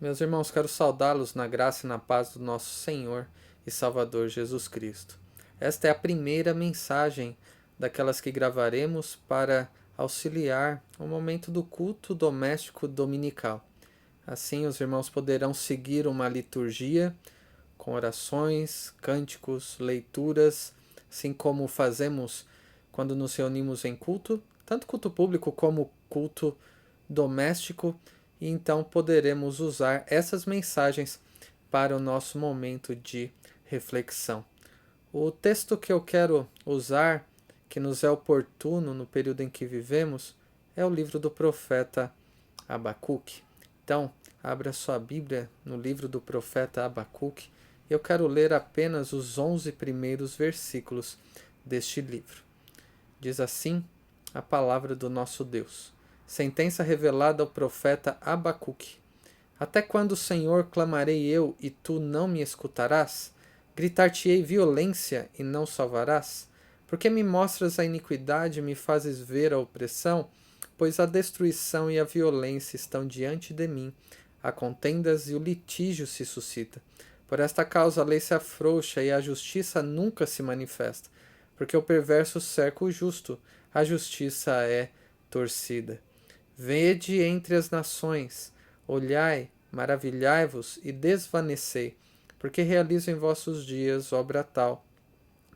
Meus irmãos, quero saudá-los na graça e na paz do nosso Senhor e Salvador Jesus Cristo. Esta é a primeira mensagem daquelas que gravaremos para auxiliar o momento do culto doméstico dominical. Assim, os irmãos poderão seguir uma liturgia com orações, cânticos, leituras, assim como fazemos quando nos reunimos em culto, tanto culto público como culto doméstico, e então poderemos usar essas mensagens para o nosso momento de reflexão. O texto que eu quero usar, que nos é oportuno no período em que vivemos, é o livro do profeta Abacuque. Então, abra sua Bíblia no livro do profeta Abacuque. Eu quero ler apenas os 11 primeiros versículos deste livro. Diz assim a palavra do nosso Deus. Sentença revelada ao profeta Abacuque. Até quando, Senhor, clamarei eu e tu não me escutarás? Gritar-te-ei violência e não salvarás? Porque me mostras a iniquidade e me fazes ver a opressão? Pois a destruição e a violência estão diante de mim, a contendas e o litígio se suscita. Por esta causa a lei se afrouxa e a justiça nunca se manifesta, porque o perverso cerca o justo, a justiça é torcida. Vede entre as nações, olhai, maravilhai-vos e desvanecei, porque realizo em vossos dias obra tal,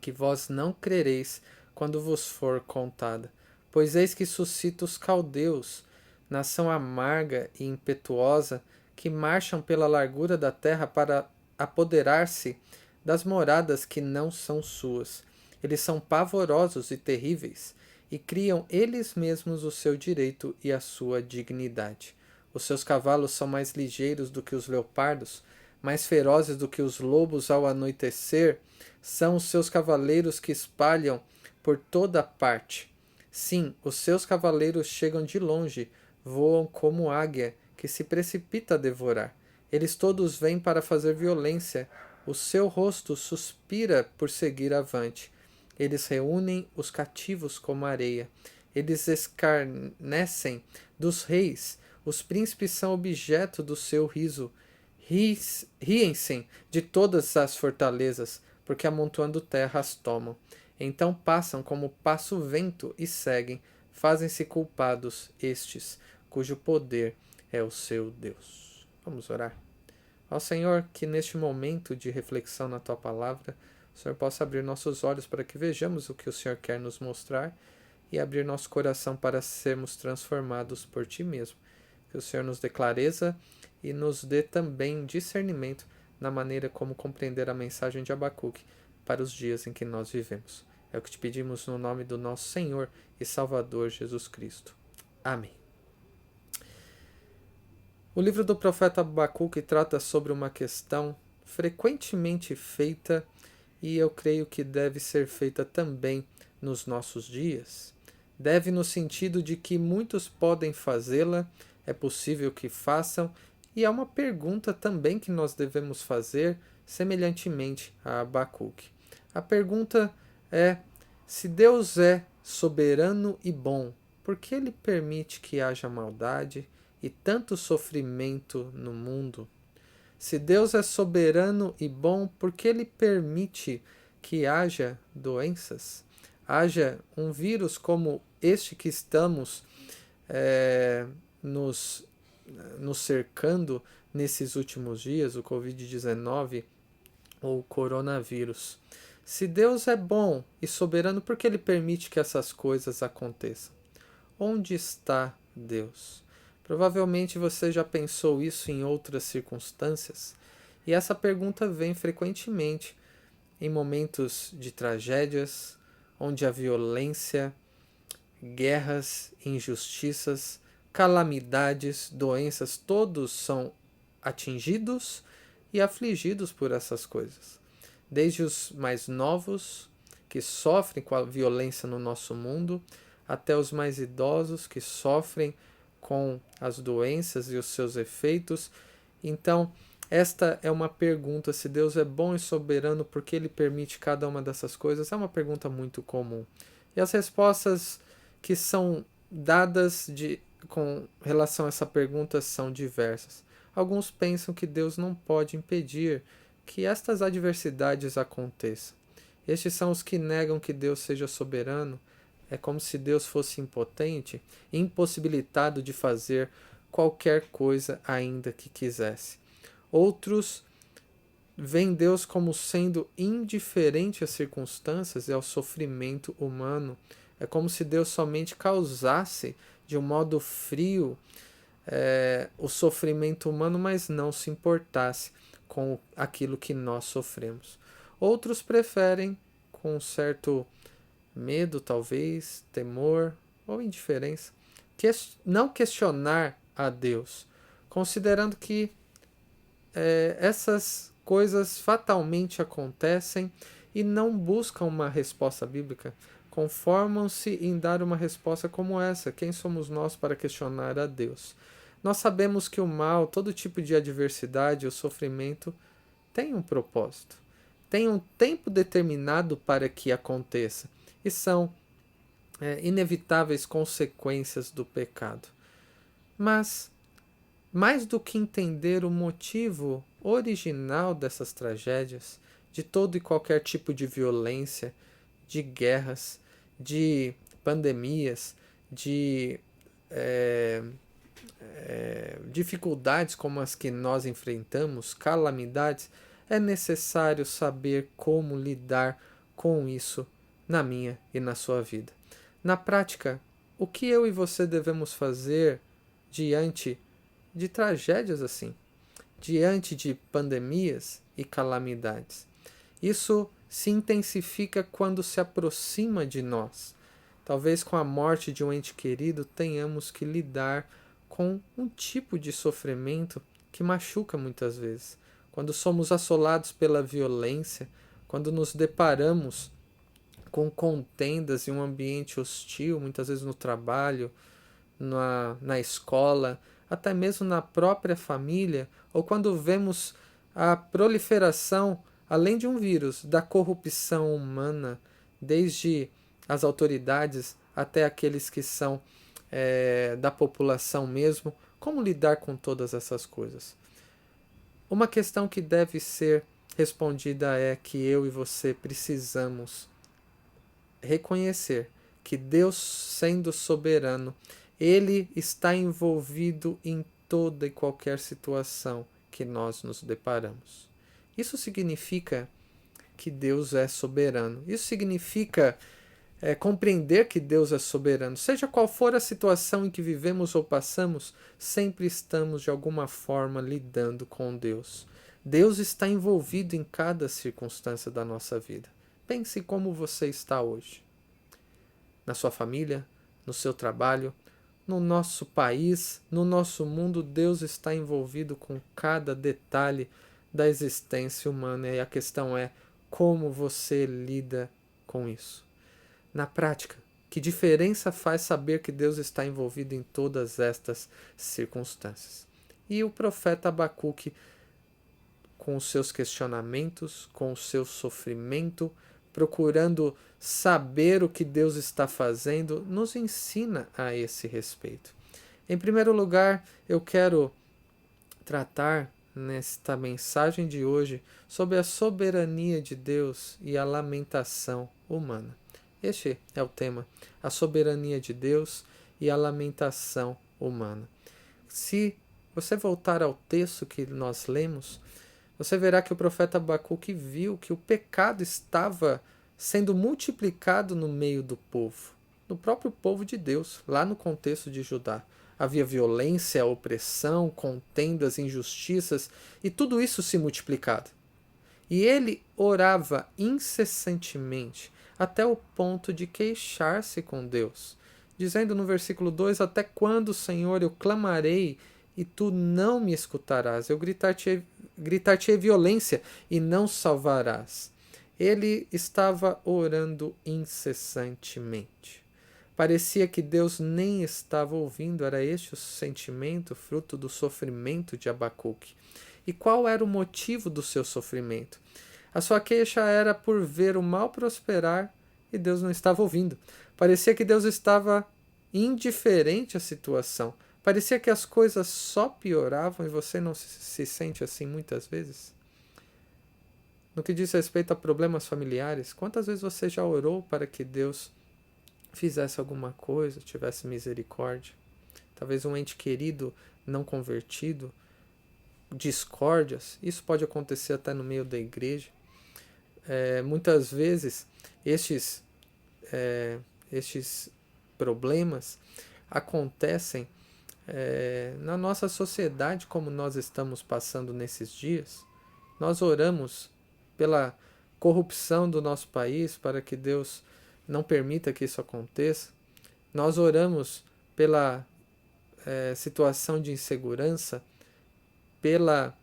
que vós não crereis quando vos for contada. Pois eis que suscita os caldeus, nação amarga e impetuosa, que marcham pela largura da terra para apoderar-se das moradas que não são suas. Eles são pavorosos e terríveis, e criam eles mesmos o seu direito e a sua dignidade. Os seus cavalos são mais ligeiros do que os leopardos, mais ferozes do que os lobos ao anoitecer, são os seus cavaleiros que espalham por toda parte. Sim, os seus cavaleiros chegam de longe, voam como águia, que se precipita a devorar. Eles todos vêm para fazer violência, o seu rosto suspira por seguir avante. Eles reúnem os cativos como areia. Eles escarnecem dos reis, os príncipes são objeto do seu riso. Riem-se de todas as fortalezas, porque amontoando terra as tomam. Então passam como passa o vento e seguem, fazem-se culpados estes, cujo poder é o seu Deus. Vamos orar. Ó Senhor, que neste momento de reflexão na Tua Palavra, o Senhor possa abrir nossos olhos para que vejamos o que o Senhor quer nos mostrar e abrir nosso coração para sermos transformados por Ti mesmo. Que o Senhor nos dê clareza e nos dê também discernimento na maneira como compreender a mensagem de Abacuque para os dias em que nós vivemos. É o que te pedimos no nome do nosso Senhor e Salvador Jesus Cristo. Amém. O livro do profeta Abacuque trata sobre uma questão frequentemente feita e eu creio que deve ser feita também nos nossos dias. Deve no sentido de que muitos podem fazê-la, é possível que façam, e é uma pergunta também que nós devemos fazer semelhantemente a Abacuque. A pergunta é: se Deus é soberano e bom, por que ele permite que haja maldade e tanto sofrimento no mundo? Se Deus é soberano e bom, por que ele permite que haja doenças? Haja um vírus como este que estamos nos cercando nesses últimos dias, o Covid-19 ou o coronavírus. Se Deus é bom e soberano, por que ele permite que essas coisas aconteçam? Onde está Deus? Provavelmente você já pensou isso em outras circunstâncias, e essa pergunta vem frequentemente em momentos de tragédias, onde a violência, guerras, injustiças, calamidades, doenças, todos são atingidos e afligidos por essas coisas. Desde os mais novos, que sofrem com a violência no nosso mundo, até os mais idosos, que sofrem com as doenças e os seus efeitos. Então, esta é uma pergunta: se Deus é bom e soberano, por que ele permite cada uma dessas coisas? É uma pergunta muito comum. E as respostas que são dadas com relação a essa pergunta são diversas. alguns pensam que Deus não pode impedir que estas adversidades aconteçam. Estes são os que negam que Deus seja soberano. É como se Deus fosse impotente, impossibilitado de fazer qualquer coisa ainda que quisesse. Outros veem Deus como sendo indiferente às circunstâncias e ao sofrimento humano. É como se Deus somente causasse de um modo frio o sofrimento humano, mas não se importasse com aquilo que nós sofremos. Outros preferem, com um certo medo, talvez, temor ou indiferença, não questionar a Deus, considerando que essas coisas fatalmente acontecem e não buscam uma resposta bíblica, conformam-se em dar uma resposta como essa. Quem somos nós para questionar a Deus? Nós sabemos que o mal, todo tipo de adversidade, o sofrimento, tem um propósito, tem um tempo determinado para que aconteça, e são inevitáveis consequências do pecado. Mas, mais do que entender o motivo original dessas tragédias, de todo e qualquer tipo de violência, de guerras, de pandemias, de dificuldades como as que nós enfrentamos, calamidades, é necessário saber como lidar com isso na minha e na sua vida. Na prática, o que eu e você devemos fazer diante de tragédias assim, diante de pandemias e calamidades? Isso se intensifica quando se aproxima de nós. Talvez com a morte de um ente querido tenhamos que lidar com um tipo de sofrimento que machuca muitas vezes. Quando somos assolados pela violência, quando nos deparamos com contendas em um ambiente hostil, muitas vezes no trabalho, na escola, até mesmo na própria família, ou quando vemos a proliferação, além de um vírus, da corrupção humana, desde as autoridades até aqueles que são da população mesmo. Como lidar com todas essas coisas? Uma questão que deve ser respondida é que eu e você precisamos reconhecer que Deus, sendo soberano, Ele está envolvido em toda e qualquer situação que nós nos deparamos. Isso significa que Deus é soberano. Isso significa compreender que Deus é soberano. Seja qual for a situação em que vivemos ou passamos, sempre estamos de alguma forma lidando com Deus. Deus está envolvido em cada circunstância da nossa vida. Pense como você está hoje. Na sua família, no seu trabalho, no nosso país, no nosso mundo, Deus está envolvido com cada detalhe da existência humana. E a questão é como você lida com isso. Na prática, que diferença faz saber que Deus está envolvido em todas estas circunstâncias? E o profeta Abacuque, com os seus questionamentos, com o seu sofrimento, procurando saber o que Deus está fazendo, nos ensina a esse respeito. Em primeiro lugar, eu quero tratar nesta mensagem de hoje sobre a soberania de Deus e a lamentação humana. Este é o tema, a soberania de Deus e a lamentação humana. Se você voltar ao texto que nós lemos, você verá que o profeta Abacuque viu que o pecado estava sendo multiplicado no meio do povo, no próprio povo de Deus, lá no contexto de Judá. Havia violência, opressão, contendas, injustiças, e tudo isso se multiplicado. E ele orava incessantemente, até o ponto de queixar-se com Deus, dizendo no versículo 2: até quando, Senhor, eu clamarei e tu não me escutarás? Eu gritar-te-ei violência e não salvarás. Ele estava orando incessantemente. Parecia que Deus nem estava ouvindo. Era este o sentimento, fruto do sofrimento de Abacuque. E qual era o motivo do seu sofrimento? A sua queixa era por ver o mal prosperar e Deus não estava ouvindo. Parecia que Deus estava indiferente à situação. Parecia que as coisas só pioravam e você não se sente assim muitas vezes? No que diz respeito a problemas familiares, quantas vezes você já orou para que Deus fizesse alguma coisa, tivesse misericórdia? Talvez um ente querido não convertido, discórdias, isso pode acontecer até no meio da igreja. Muitas vezes estes problemas acontecem na nossa sociedade, como nós estamos passando nesses dias. Nós oramos pela corrupção do nosso país, para que Deus não permita que isso aconteça. Nós oramos pela situação de insegurança, pela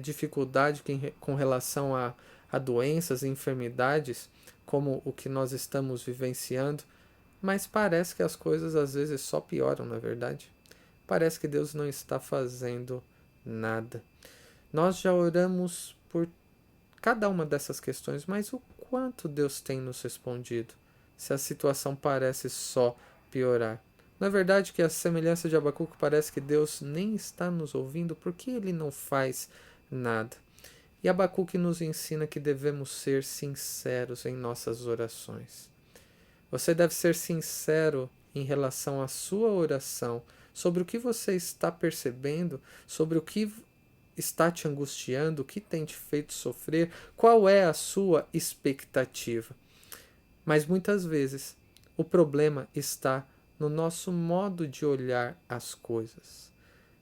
dificuldade com relação a doenças e enfermidades, como o que nós estamos vivenciando, mas parece que as coisas às vezes só pioram, não é verdade? Parece que Deus não está fazendo nada. Nós já oramos por cada uma dessas questões, mas o quanto Deus tem nos respondido, se a situação parece só piorar? Na verdade, que a semelhança de Abacuque, parece que Deus nem está nos ouvindo, porque ele não faz nada. E Abacuque nos ensina que devemos ser sinceros em nossas orações. Você deve ser sincero em relação à sua oração, sobre o que você está percebendo, sobre o que está te angustiando, o que tem te feito sofrer, qual é a sua expectativa. Mas muitas vezes o problema está no nosso modo de olhar as coisas.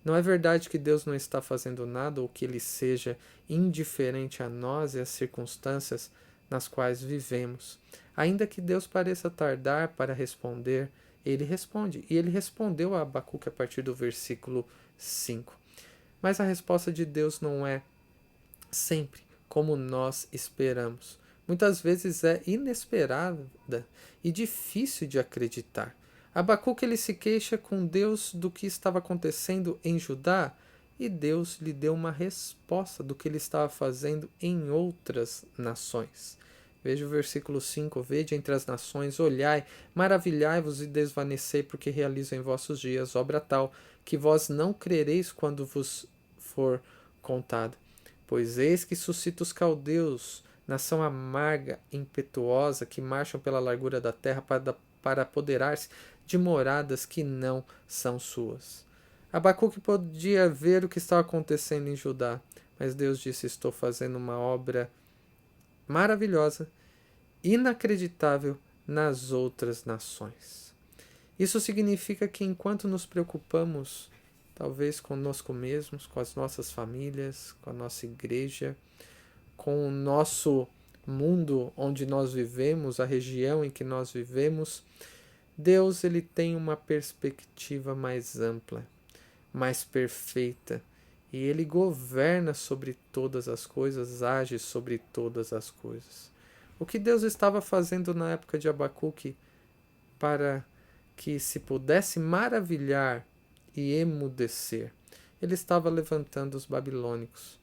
Não é verdade que Deus não está fazendo nada ou que ele seja indiferente a nós e às circunstâncias nas quais vivemos. Ainda que Deus pareça tardar para responder, ele responde. E ele respondeu a Abacuque a partir do versículo 5. Mas a resposta de Deus não é sempre como nós esperamos. Muitas vezes é inesperada e difícil de acreditar. Abacuque ele se queixa com Deus do que estava acontecendo em Judá, e Deus lhe deu uma resposta do que ele estava fazendo em outras nações. Veja o versículo 5. Vede entre as nações, olhai, maravilhai-vos e desvanecei, porque realizo em vossos dias obra tal, que vós não crereis quando vos for contada. Pois eis que suscita os caldeus, nação amarga, impetuosa, que marcham pela largura da terra para apoderar-se de moradas que não são suas. Abacuque podia ver o que estava acontecendo em Judá, mas Deus disse: estou fazendo uma obra maravilhosa, inacreditável nas outras nações. Isso significa que enquanto nos preocupamos, talvez conosco mesmos, com as nossas famílias, com a nossa igreja, com o nosso mundo onde nós vivemos, a região em que nós vivemos, Deus ele tem uma perspectiva mais ampla, mais perfeita, e ele governa sobre todas as coisas, age sobre todas as coisas. O que Deus estava fazendo na época de Abacuque para que se pudesse maravilhar e emudecer? Ele estava levantando os babilônicos,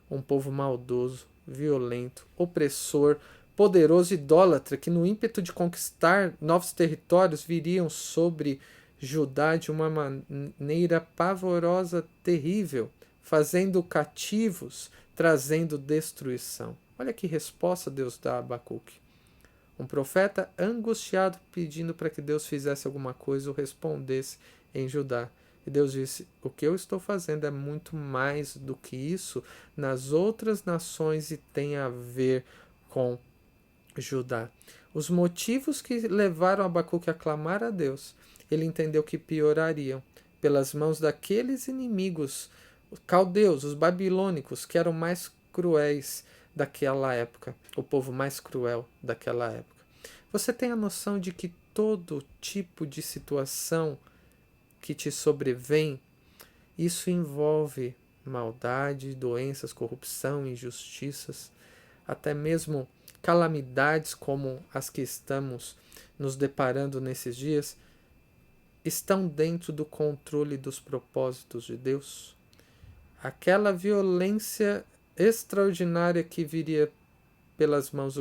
um povo maldoso, violento, opressor, poderoso, idólatra, que no ímpeto de conquistar novos territórios viriam sobre Judá de uma maneira pavorosa, terrível, fazendo cativos, trazendo destruição. Olha que resposta Deus dá a Abacuque. Um profeta angustiado pedindo para que Deus fizesse alguma coisa ou respondesse em Judá. E Deus disse: o que eu estou fazendo é muito mais do que isso nas outras nações e tem a ver com Judá. Os motivos que levaram Abacuque a clamar a Deus, ele entendeu que piorariam pelas mãos daqueles inimigos, os caldeus, os babilônicos, que eram mais cruéis daquela época, o povo mais cruel daquela época. Você tem a noção de que todo tipo de situação que te sobrevém, isso envolve maldade, doenças, corrupção, injustiças, até mesmo calamidades como as que estamos nos deparando nesses dias, estão dentro do controle dos propósitos de Deus? Aquela violência extraordinária que viria pelas mãos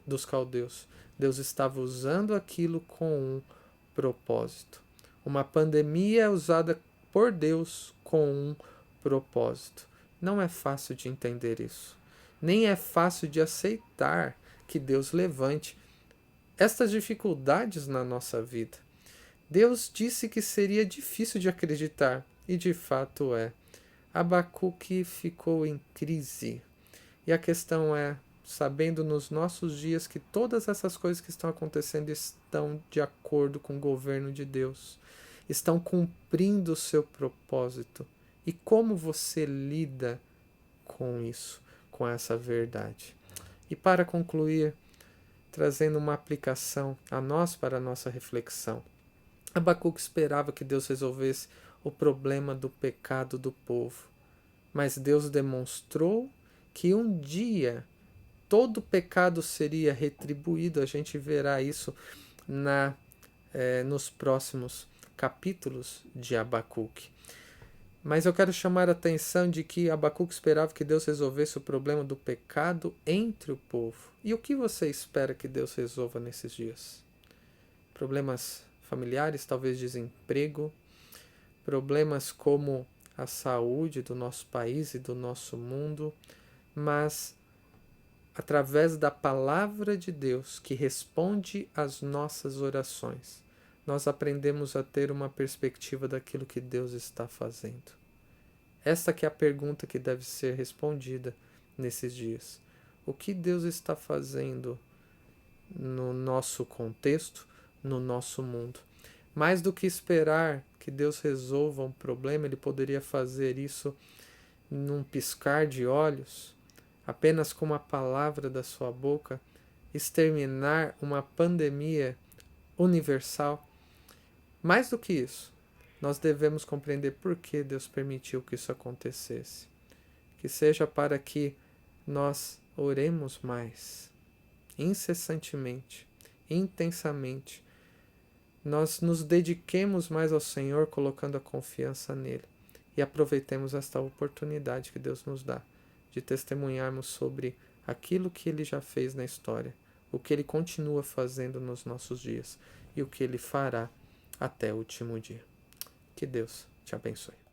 dos caldeus, Deus estava usando aquilo com um propósito. Uma pandemia é usada por Deus com um propósito. Não é fácil de entender isso. Nem é fácil de aceitar que Deus levante estas dificuldades na nossa vida. Deus disse que seria difícil de acreditar, e de fato é. Abacuque ficou em crise. E a questão é, sabendo nos nossos dias que todas essas coisas que estão acontecendo estão de acordo com o governo de Deus, estão cumprindo o seu propósito. E como você lida com isso, com essa verdade? E para concluir, trazendo uma aplicação a nós para a nossa reflexão. Abacuque esperava que Deus resolvesse o problema do pecado do povo, mas Deus demonstrou que um dia todo pecado seria retribuído. A gente verá isso nos próximos capítulos de Abacuque. Mas eu quero chamar a atenção de que Abacuque esperava que Deus resolvesse o problema do pecado entre o povo. E o que você espera que Deus resolva nesses dias? Problemas familiares, talvez desemprego, problemas como a saúde do nosso país e do nosso mundo, mas através da palavra de Deus que responde às nossas orações, nós aprendemos a ter uma perspectiva daquilo que Deus está fazendo. Esta que é a pergunta que deve ser respondida nesses dias. O que Deus está fazendo no nosso contexto, no nosso mundo? Mais do que esperar que Deus resolva um problema, Ele poderia fazer isso num piscar de olhos, apenas com uma palavra da sua boca, exterminar uma pandemia universal. Mais do que isso, nós devemos compreender por que Deus permitiu que isso acontecesse. Que seja para que nós oremos mais, incessantemente, intensamente. Nós nos dediquemos mais ao Senhor, colocando a confiança nele. E aproveitemos esta oportunidade que Deus nos dá de testemunharmos sobre aquilo que Ele já fez na história, o que Ele continua fazendo nos nossos dias e o que Ele fará até o último dia. Que Deus te abençoe.